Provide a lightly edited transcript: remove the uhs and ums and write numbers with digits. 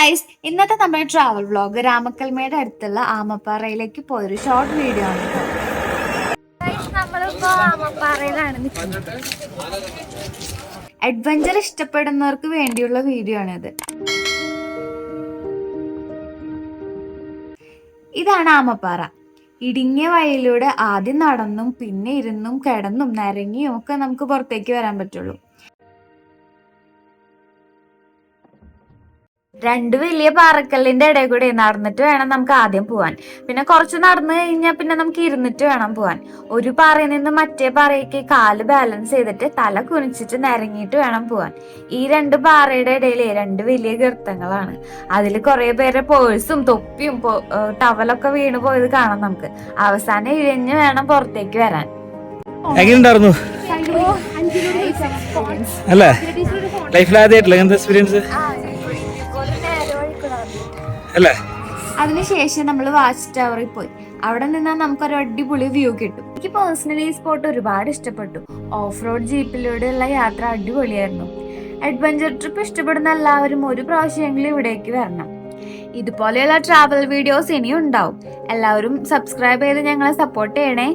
Guys, ഇന്നത്തെ നമ്മുടെ travel vlog രാമക്കൽമയുടെ അടുത്തുള്ള ആമപ്പാറയിലേക്ക് പോയൊരു ഷോർട്ട് വീഡിയോ ആണ്. നമ്മളിപ്പോ ആമപ്പാറയിലാണ് നിൽക്കുന്നത്. അഡ്വഞ്ചർ ഇഷ്ടപ്പെടുന്നവർക്ക് വേണ്ടിയുള്ള വീഡിയോ ആണിത്. ഇതാണ് ആമപ്പാറ. ഇടുങ്ങിയ വഴിയിലൂടെ ആദ്യം നടന്നും പിന്നെ ഇരുന്നും കിടന്നും നരങ്ങിയും ഒക്കെ നമുക്ക് പുറത്തേക്ക് വരാൻ പറ്റുള്ളൂ. രണ്ട് വലിയ പാറക്കല്ലിന്റെ ഇടയിൽ കൂടെ നടന്നിട്ട് വേണം നമുക്ക് ആദ്യം പോവാൻ. പിന്നെ കുറച്ച് നടന്നു കഴിഞ്ഞാൽ പിന്നെ നമുക്ക് ഇരുന്നിട്ട് വേണം പോവാൻ. ഒരു പാറയിൽ നിന്ന് മറ്റേ പാറയ്ക്ക് കാല് ബാലൻസ് ചെയ്തിട്ട് തല കുനിച്ചിട്ട് നിരങ്ങിയിട്ട് വേണം പോവാൻ. ഈ രണ്ട് പാറയുടെ ഇടയിൽ രണ്ട് വലിയ ഗർത്തങ്ങളാണ്. അതിൽ കുറെ പേരെ പേഴ്സും തൊപ്പിയും ടവലൊക്കെ വീണ് പോയത് കാണാം നമുക്ക്. അവസാനം ഇഴഞ്ഞ് വേണം പുറത്തേക്ക് വരാൻ. എങ്ങനെയുണ്ടായിരുന്നു അല്ലേ? ലൈഫിലാദ്യമായിട്ടില്ല ഇങ്ങനത്തെ എക്സ്പീരിയൻസ് അല്ലേ? അതിനുശേഷം നമ്മൾ വാച്ച് ടവറിൽ പോയി. അവിടെ നിന്നാൽ നമുക്കൊരു അടിപൊളി വ്യൂ കിട്ടും. എനിക്ക് പേഴ്സണലി ഈ സ്പോട്ട് ഒരുപാട് ഇഷ്ടപ്പെട്ടു. ഓഫ് റോഡ് ജീപ്പിലൂടെയുള്ള യാത്ര അടിപൊളിയായിരുന്നു. അഡ്വഞ്ചർ ട്രിപ്പ് ഇഷ്ടപ്പെടുന്ന എല്ലാവരും ഒരു പ്രാവശ്യമെങ്കിലും ഇവിടേക്ക് വരണം. ഇതുപോലെയുള്ള ട്രാവൽ വീഡിയോസ് ഇനിയും ഉണ്ടാവും. എല്ലാവരും സബ്സ്ക്രൈബ് ചെയ്ത് ഞങ്ങളെ സപ്പോർട്ട് ചെയ്യണേ.